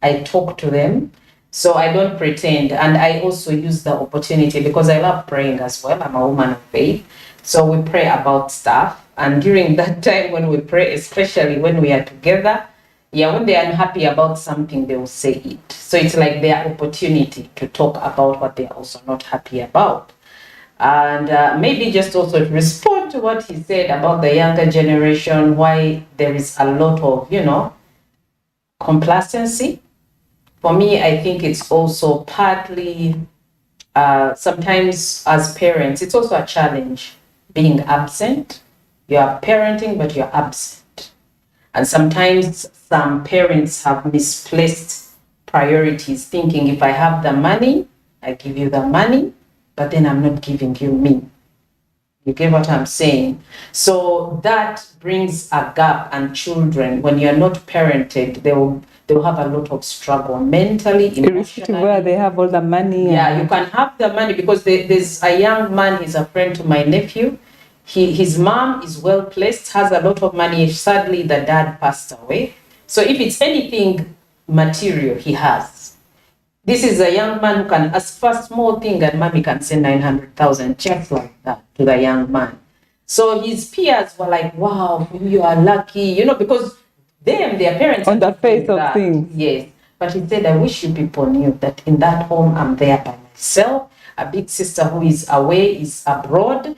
I talk to them. So I don't pretend. And I also use the opportunity because I love praying as well. I'm a woman of faith. So we pray about stuff. And during that time when we pray, especially when we are together, when they are unhappy about something, they will say it. So it's like their opportunity to talk about what they are also not happy about. And maybe just also respond to what he said about the younger generation, why there is a lot of, complacency. For me, I think it's also partly, sometimes as parents, it's also a challenge being absent. You are parenting, but you're absent. And sometimes some parents have misplaced priorities, thinking if I have the money, I give you the money, but then I'm not giving you me. You get what I'm saying? So that brings a gap, and children, when you're not parented, they'll have a lot of struggle mentally, Irrespective where they have all the money. Yeah, you can have the money because there's a young man, he's a friend to my nephew. His mom is well placed, has a lot of money. Sadly, the dad passed away. So if it's anything material he has, this is a young man who can ask for a small thing and mommy can send 900,000 just like that to the young man. So his peers were like, wow, you are lucky, because their parents on the face of things. Yes. But he said, I wish you people knew that in that home, I'm there by myself. A big sister who is away is abroad.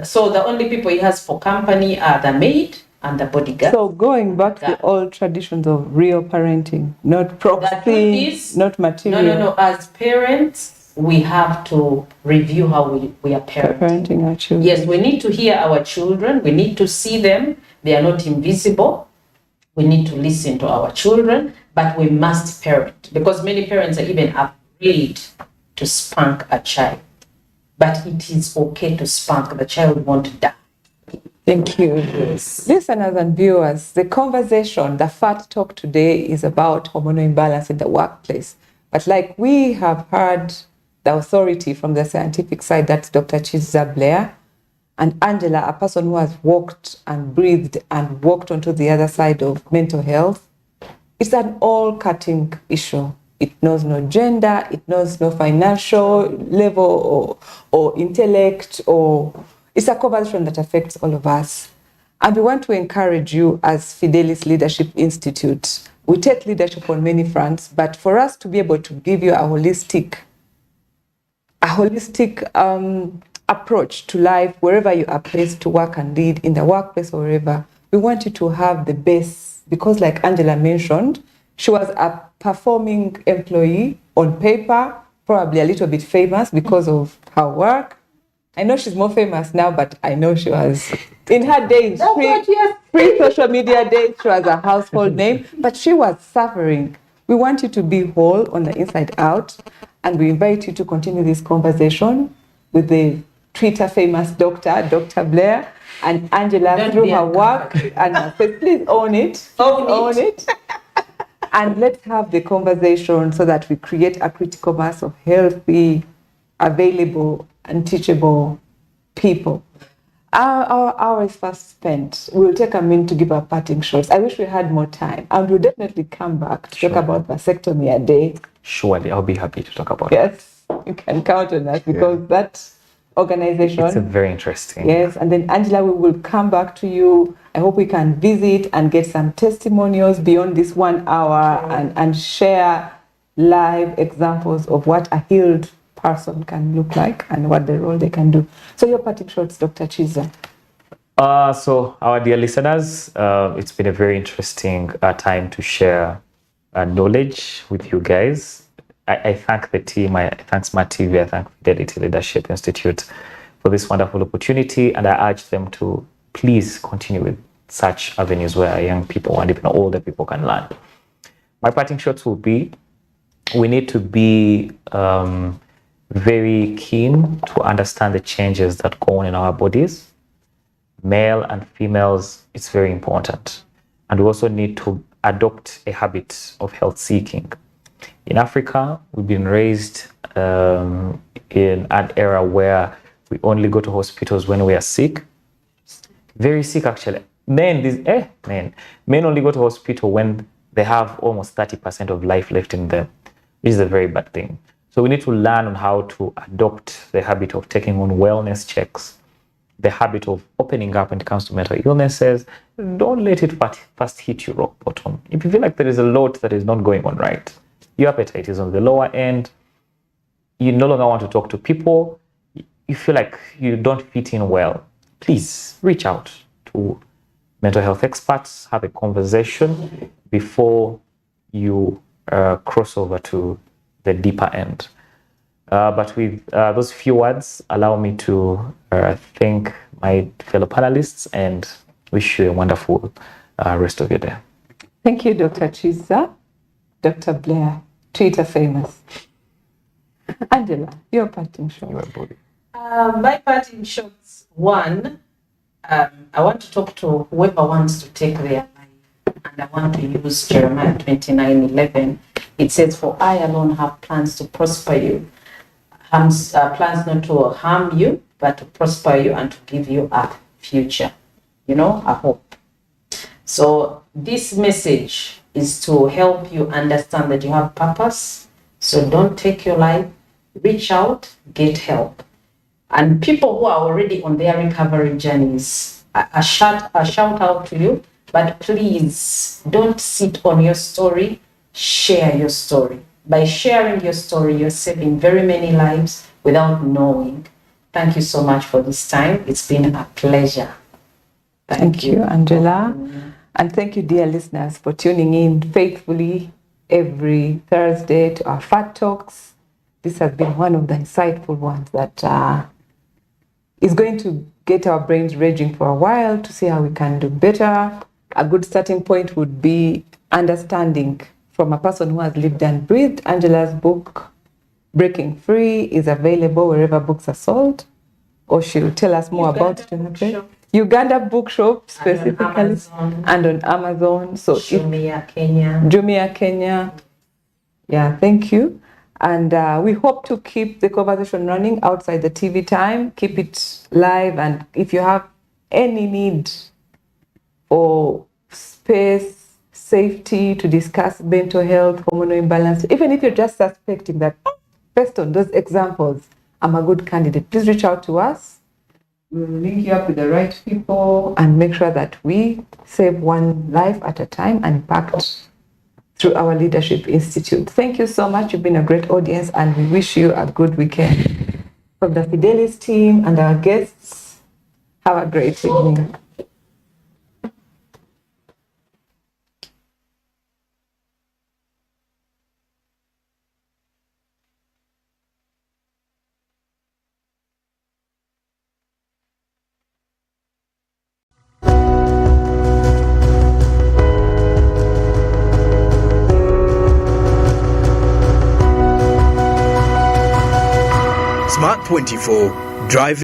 So the only people he has for company are the maid and the bodyguard. So going back to the old traditions of real parenting, not proxy, not material. No. As parents, we have to review how we are parenting our children. Yes, we need to hear our children. We need to see them. They are not invisible. We need to listen to our children, but we must parent, because many parents are even afraid to spank a child. But it is okay to spank. The child won't die. Thank you. Yes. Listeners and viewers, the conversation, the fat talk today is about hormonal imbalance in the workplace. But like we have heard the authority from the scientific side, that's Dr. Chiza Blair, and Angela, a person who has walked and breathed and walked onto the other side of mental health. It's an all-cutting issue. It knows no gender, it knows no financial level or intellect, or it's a conversation that affects all of us. And we want to encourage you as Fidelis Leadership Institute. We take leadership on many fronts, but for us to be able to give you a holistic approach to life, wherever you are placed to work and lead, in the workplace or wherever, we want you to have the best, because like Angela mentioned, she was a performing employee on paper, probably a little bit famous because of her work. I know she's more famous now, but I know she was, in her days, pre-social media days, she was a household name, but she was suffering. We want you to be whole on the inside out, and we invite you to continue this conversation with the Twitter famous Dr. Blair and Angela through her work. And please own it. Own it. And let's have the conversation so that we create a critical mass of healthy, available, and teachable people. Our hour is fast spent. We'll take a minute to give our parting shots. I wish we had more time, and we'll definitely come back to talk about vasectomy a day. Surely, I'll be happy to talk about it. Yes, you can count on us, because that organization. It's very interesting. Yes, and then Angela, we will come back to you. I hope we can visit and get some testimonials beyond this 1 hour, and share live examples of what a healed person can look like and what the role they can do. So your parting shots, Dr. Chiza. So our dear listeners, it's been a very interesting time to share knowledge with you guys. I thank the team. I thank Smart TV. I thank Fidelity Leadership Institute for this wonderful opportunity, and I urge them to please continue with such avenues where young people and even older people can learn. My parting shots will be, we need to be very keen to understand the changes that go on in our bodies. Male and females, it's very important. and we also need to adopt a habit of health seeking. In Africa, we've been raised in an era where we only go to hospitals when we are sick. Very sick, actually. Men only go to hospital when they have almost 30% of life left in them, which is a very bad thing. So we need to learn on how to adopt the habit of taking on wellness checks, the habit of opening up when it comes to mental illnesses. Don't let it first hit you rock bottom. If you feel like there is a lot that is not going on right, your appetite is on the lower end, you no longer want to talk to people, you feel like you don't fit in well, please reach out to mental health experts, have a conversation before you cross over to the deeper end. But with those few words, allow me to thank my fellow panelists and wish you a wonderful rest of your day. Thank you, Dr. Chiza. Dr. Blair, Twitter famous. Angela, your parting shot. My parting shots, one, I want to talk to whoever wants to take their life, and I want to use Jeremiah 29:11. It says, "For I alone have plans to prosper you, plans not to harm you, but to prosper you and to give you a future, a hope." So this message is to help you understand that you have purpose. So don't take your life, reach out, get help. And people who are already on their recovery journeys, a shout out to you, but please don't sit on your story, share your story. By sharing your story, you're saving very many lives without knowing. Thank you so much for this time. It's been a pleasure. Thank you, Angela. And thank you, dear listeners, for tuning in faithfully every Thursday to our Fat Talks. This has been one of the insightful ones that is going to get our brains raging for a while to see how we can do better. A good starting point would be understanding from a person who has lived and breathed. Angela's book, Breaking Free, is available wherever books are sold, or she'll tell us more about it in her page. Uganda Bookshop specifically, and on Amazon. So Jumia Kenya. Jumia Kenya. Yeah, thank you. And we hope to keep the conversation running outside the TV time, keep it live. And if you have any need for space, safety to discuss mental health, hormonal imbalance, even if you're just suspecting that, based on those examples, I'm a good candidate, please reach out to us. We'll link you up with the right people and make sure that we save one life at a time and impact through our Leadership Institute. Thank you so much. You've been a great audience, and we wish you a good weekend. From the Fidelis team and our guests, have a great evening. Smart 24, drive